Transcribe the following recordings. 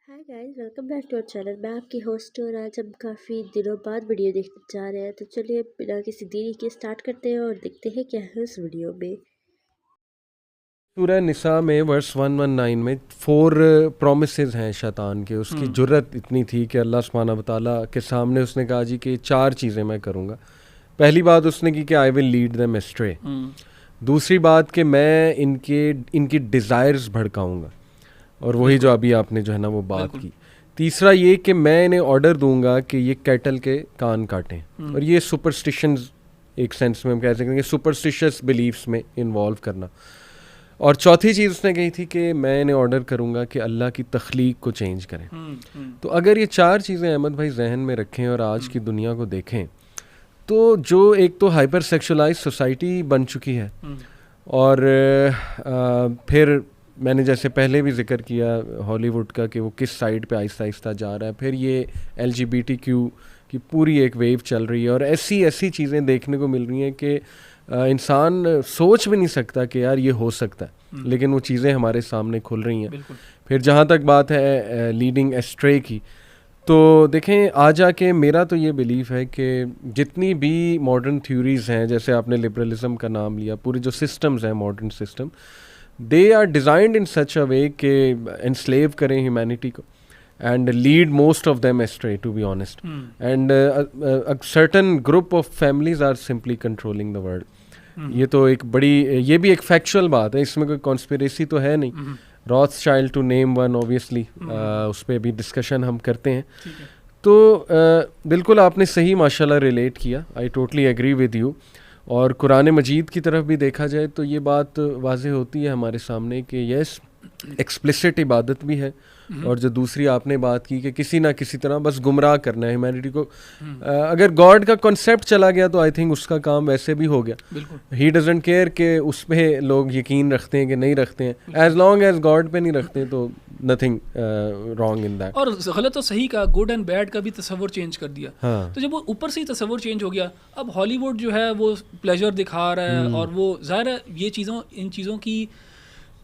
Hi guys, welcome back to our channel. मैं आपकी host हूँ और आज हम काफ़ी दिनों बाद वीडियो देखने जा रहे हैं। तो चलिए बिना किसी देरी के स्टार्ट करते हैं और देखते हैं क्या है उस वीडियो में। सूरह निसा में वर्स 119 में 4 प्रोमिसेस हैं शैतान के। उसकी जुर्रत इतनी थी कि अल्लाह सुब्हानहू व तआला के सामने उसने कहा जी कि 4 चीज़ें मैं करूँगा। पहली बात उसने की कि I will lead them ashtray. दूसरी बात कि मैं इनकी डिज़ायर्स भड़काऊँगा, और वही जो अभी आपने जो है ना वो बात की। तीसरा ये कि मैं इन्हें ऑर्डर दूंगा कि ये कैटल के कान काटें, और ये सुपरस्टिशंस एक सेंस में हम कह सकते हैं कि सुपरस्टिशियस बिलीफ्स में इन्वॉल्व करना। और चौथी चीज़ उसने कही थी कि मैं इन्हें ऑर्डर करूंगा कि अल्लाह की तख्लीक को चेंज करें। तो अगर ये 4 चीज़ें अहमद भाई जहन में रखें और आज की दुनिया को देखें, तो जो एक तो हाइपर सेक्सुअलाइज सोसाइटी बन चुकी है, और फिर मैंने जैसे पहले भी जिक्र किया हॉलीवुड का कि वो किस साइड पे आहिस्ता आहिस्ता जा रहा है। फिर ये LGBTQ की पूरी एक वेव चल रही है, और ऐसी चीज़ें देखने को मिल रही हैं कि इंसान सोच भी नहीं सकता कि यार ये हो सकता है, लेकिन वो चीज़ें हमारे सामने खुल रही हैं। फिर जहाँ तक बात है लीडिंग एस्ट्रे की, तो देखें आ जाके मेरा तो ये बिलीफ है कि जितनी भी मॉडर्न थ्योरीज़ हैं, जैसे आपने लिबरलिज्म का नाम लिया, पूरे जो सिस्टम्स हैं modern system, they are designed in such a way कि एनस्लेव करें ह्यूमैनिटी को and lead most of them astray, to be honest. And a certain group of families are simply controlling the world. ये तो एक बड़ी, ये भी एक फैक्चुअल बात है, इसमें कोई कॉन्स्पिरेसी तो है नहीं। Rothschild to name one, obviously उस पर भी डिस्कशन हम करते हैं। तो बिल्कुल आपने सही माशाल्लाह रिलेट किया, I totally agree with you. और कुरान मजीद की तरफ भी देखा जाए तो ये बात वाज़ेह होती है हमारे सामने कि यस एक्सप्लिसिट इबादत भी है, और जो दूसरी आपने बात की कि किसी ना किसी तरह बस गुमराह करना है ह्यूमैनिटी को। अगर गॉड का कॉन्सेप्ट चला गया तो आई थिंक उसका काम वैसे भी हो गया। ही डजंट केयर कि उस पर लोग यकीन रखते हैं कि नहीं रखते हैं, एज लॉन्ग एज गॉड पे नहीं रखते हैं तो नथिंग रॉन्ग इन दैट। और गलत और सही का, गुड एंड बैड का भी तस्वर चेंज कर दिया। तो जब वो ऊपर से ही तस्वर चेंज हो गया, अब हॉलीवुड जो है वो प्लेजर दिखा रहा है, और वो ज़ाहिर है ये इन चीज़ों की,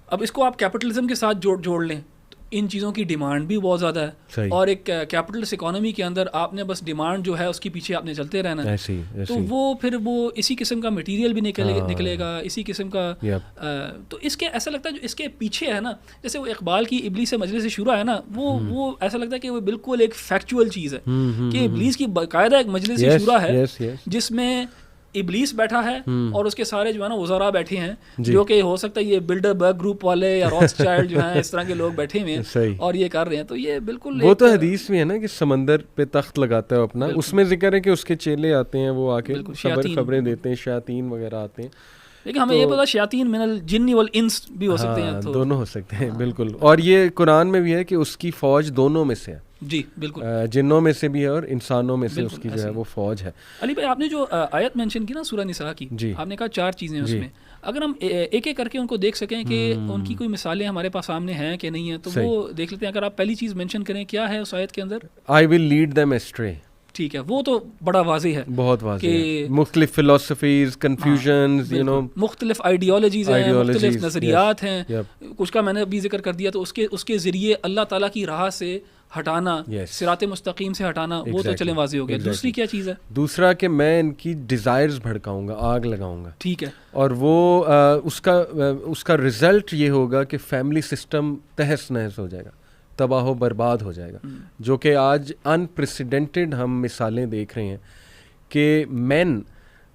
अब इसको आप कैपिटलिज्म के साथ जोड़ लें, इन चीज़ों की डिमांड भी बहुत ज़्यादा है, और एक कैपिटलिस्ट इकोनॉमी के अंदर आपने बस डिमांड जो है उसके पीछे आपने चलते रहना है। तो वो फिर वो इसी किस्म का मटेरियल भी निकलेगा इसी किस्म का। तो इसके ऐसा लगता है जो इसके पीछे है ना, जैसे वो इकबाल की इबलीस से मजलिस से शुरू है ना, वो ऐसा लगता है कि वो बिल्कुल एक फैक्चुअल चीज़ है कि इबलीस की बाकायदा एक मजलिस से शुरू है जिसमें इबलीस बैठा है और उसके सारे जो है ना वज़रा बैठे हैं, जो कि हो सकता है ये बिल्डरबर्ग ग्रुप वाले या रॉथस्चाइल्ड जो हैं इस तरह के लोग बैठे हुए हैं और ये कर रहे हैं। तो ये बिल्कुल वो तो हदीस में है ना कि समंदर पे तख्त लगाता है अपना, उसमें जिक्र है कि उसके चेले आते हैं, वो आके खबरें देते हैं, शयातीन वगैरह आते हैं। लेकिन हमें ये पता शयातीन मिनल जिन्नी वल इंस भी हो सकते हैं, तो दोनों हो सकते हैं बिल्कुल। और ये कुरान में भी है कि उसकी फौज दोनों में से है, जी बिल्कुल, जिन्नों में से भी है और इंसानों में से उसकी जो है वो फौज है। अली भाई आपने जो आयत मेंशन की ना सूरह निसा की, आपने कहा 4 चीज़ें उसमें, अगर हम एक एक करके उनको देख सकें कि उनकी कोई मिसालें हमारे पास सामने हैं कि नहीं है, तो वो देख लेते हैं। अगर आप पहली चीज़ मेंशन करें, क्या है उस आयत के अंदर? I will lead them ashtray. ठीक है, वो तो बड़ा वाज़ेह है, बहुत वाज़ेह है। मुख्तलिफ फिलॉसफीज़, कन्फ्यूजन्स, यू नो, मुख्तलिफ आइडियोलॉजीज़ हैं, मुख्तलिफ नज़रियात हैं। कुछ का मैंने अभी जिक्र कर दिया, तो उसके ज़रिए अल्लाह ताला की राह से हटाना, सिराते मुस्तकीम से हटाना, वो तो चलें वाज़ेह हो गया। दूसरी क्या चीज़ है? दूसरा कि मैं इनकी डिज़ायर्स भड़काऊंगा, आग लगाऊंगा। ठीक है, और वो उसका रिज़ल्ट ये होगा कि फैमिली सिस्टम तहस नहस हो जाएगा, तबाह बर्बाद हो जाएगा, जो कि आज अनप्रेसिडेंटेड हम मिसालें देख रहे हैं कि मैन,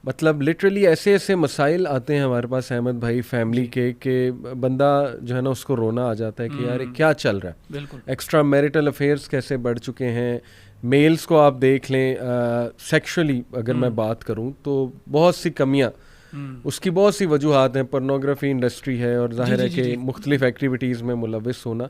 मतलब लिटरली ऐसे मसाइल आते हैं हमारे पास अहमद भाई फैमिली के कि बंदा जो है ना उसको रोना आ जाता है कि यार क्या चल रहा है। बिल्कुल, एक्स्ट्रा मैरिटल अफेयर्स कैसे बढ़ चुके हैं। मेल्स को आप देख लें, सेक्शुअली अगर मैं बात करूं तो बहुत सी कमियां, उसकी बहुत सी वजूहात हैं। पोर्नोग्राफी इंडस्ट्री है, और जाहिर है कि मुख्तलिफ एक्टिविटीज़ में मुलविस होना।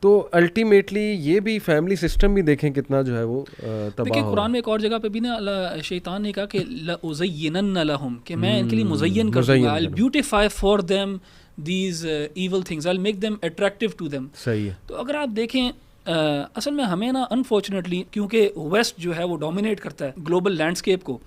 तो अल्टीमेटली ये भी फैमिली सिस्टम भी देखें कितना जो है वो तबाह हो। कुरान में एक और जगह पे भी ना शैतान ने कहा कि लउज़य्यिनन्ना लहुम, कि मैं इनके लिए मुज़य्यन कर दूंगा, I will beautify for them these evil things, I will make them attractive to them. सही है। तो अगर आप देखें असल में हमें ना अनफॉर्चुनेटली, क्योंकि वेस्ट जो है वो डोमिनेट करता है ग्लोबल लैंडस्केप को,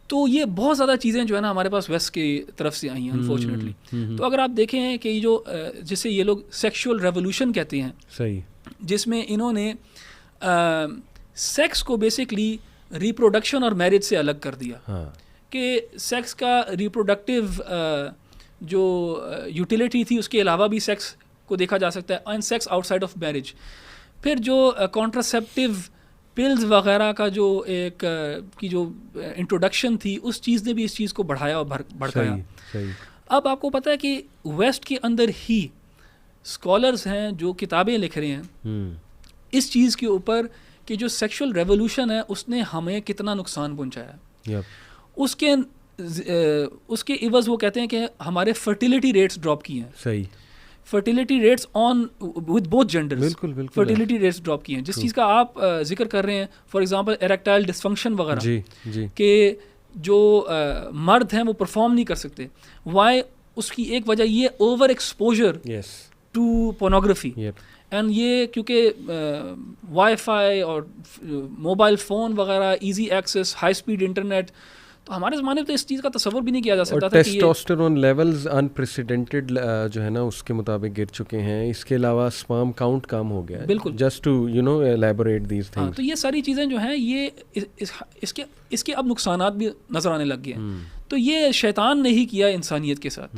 तो ये बहुत ज़्यादा चीज़ें जो है ना हमारे पास वेस्ट की तरफ से आई हैं अनफॉर्चुनेटली। तो अगर आप देखें कि जो जिसे ये लोग सेक्सुअल रेवोल्यूशन कहते हैं, सही, جس میں انہوں نے سیکس کو بیسکلی ریپروڈکشن اور میرج سے الگ کر دیا کہ سیکس کا ریپروڈکٹیو جو یوٹیلیٹی تھی اس کے علاوہ بھی سیکس کو دیکھا جا سکتا ہے and sex outside of marriage. پھر جو کانٹراسیپٹیو پلز وغیرہ کا جو ایک کی جو انٹروڈکشن تھی اس چیز نے بھی اس چیز کو بڑھایا اور بھڑکایا. اب آپ کو پتہ ہے کہ ویسٹ کے اندر ہی اسکالرز ہیں جو کتابیں لکھ رہے ہیں اس چیز کے اوپر کہ جو سیکشول ریولوشن ہے اس نے ہمیں کتنا نقصان پہنچایا. اس کے عوض وہ کہتے ہیں کہ ہمارے فرٹیلیٹی ریٹس ڈراپ کیے ہیں. صحیح. Fertility rates on with both genders, fertility rates drop کیے ہیں. جس چیز کا آپ ذکر کر رہے ہیں فار ایگزامپل ایریکٹائل ڈسفنکشن وغیرہ کہ جو مرد ہیں وہ پرفارم نہیں کر سکتے. وائی؟ اس کی ایک وجہ یہ over exposure to pornography and یہ کیونکہ وائی فائی اور موبائل فون وغیرہ, easy access, high speed internet, تو ہمارے زمانے میں تو اس چیز کا تصور بھی نہیں کیا جا سکتا تھا. ٹیسٹوسٹیرون لیولز انپریسیڈنٹڈ جو ہے نا اس کے مطابق گر چکے ہیں. اس کے علاوہ اسپام کاؤنٹ کم ہو گیا ہے. بالکل, just to elaborate these things. تو یہ ساری چیزیں جو ہیں یہ اس کے اب نقصانات بھی نظر آنے لگ گئے ہیں. تو یہ شیطان نے ہی کیا انسانیت کے ساتھ.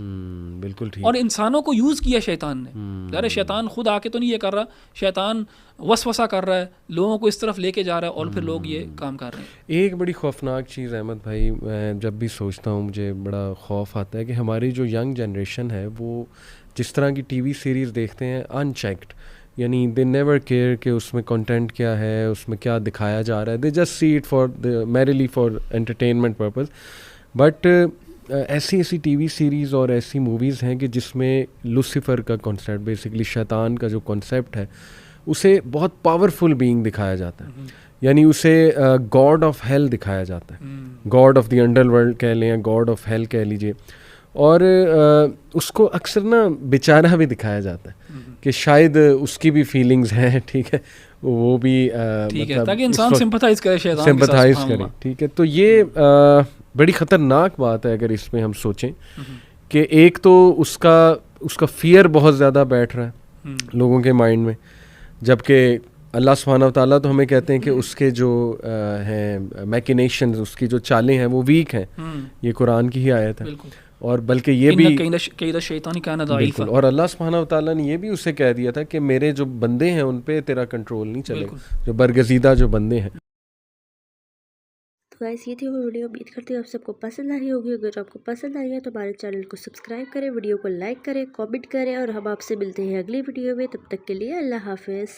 بالکل ٹھیک. اور انسانوں کو یوز کیا شیطان نے. ظاہر شیطان خود آ کے تو نہیں یہ کر رہا, شیطان وسوسہ کر رہا ہے, لوگوں کو اس طرف لے کے جا رہا ہے اور پھر لوگ یہ کام کر رہے ہیں. ایک بڑی خوفناک چیز احمد بھائی, میں جب بھی سوچتا ہوں مجھے بڑا خوف آتا ہے کہ ہماری جو ینگ جنریشن ہے وہ جس طرح کی ٹی وی سیریز دیکھتے ہیں ان چیکڈ, یعنی دے نیور کیئر کہ اس میں کنٹینٹ کیا ہے, اس میں کیا دکھایا جا رہا ہے. They just see it for merely for entertainment purpose. But ایسی ٹی وی سیریز اور ایسی موویز ہیں کہ جس میں لوسیفر کا کانسیپٹ, بیسکلی شیطان کا جو کانسیپٹ ہے, اسے بہت پاورفل بینگ دکھایا جاتا ہے. یعنی اسے گاڈ آف ہیل دکھایا جاتا ہے, God of the under world کہہ لیں یا گاڈ آف ہیل کہہ لیجیے. اور اس کو اکثر نا بیچارہ بھی دکھایا جاتا ہے کہ شاید اس کی بھی فیلنگز ہیں, ٹھیک ہے, وہ بھی تاکہ انسان سمپتھائز کرے, سمپتھائز کرے. ٹھیک ہے, تو یہ بڑی خطرناک بات ہے اگر اس میں ہم سوچیں کہ ایک تو اس کا فیئر بہت زیادہ بیٹھ رہا ہے لوگوں کے مائنڈ میں, جبکہ اللہ سبحانہ و تعالیٰ تو ہمیں کہتے ہیں کہ اس کے جو ہیں میکنیشنز, اس کی جو چالیں ہیں وہ ویک ہیں. یہ قرآن کی ہی آیت ہے. اور بلکہ یہ بھی بالکل, اور اللہ سبحانہ و تعالیٰ نے یہ بھی اسے کہہ دیا تھا کہ میرے جو بندے ہیں ان پہ تیرا کنٹرول نہیں چلے گا, جو برگزیدہ جو بندے ہیں. تو گائس یہ تھی وہ ویڈیو, امید کرتی ہوں آپ سب کو پسند آئی ہوگی. اگر آپ کو پسند آئی ہے تو ہمارے چینل کو سبسکرائب کریں, ویڈیو کو لائک کریں, کامنٹ کریں, اور ہم آپ سے ملتے ہیں اگلی ویڈیو میں. تب تک کے لیے اللہ حافظ.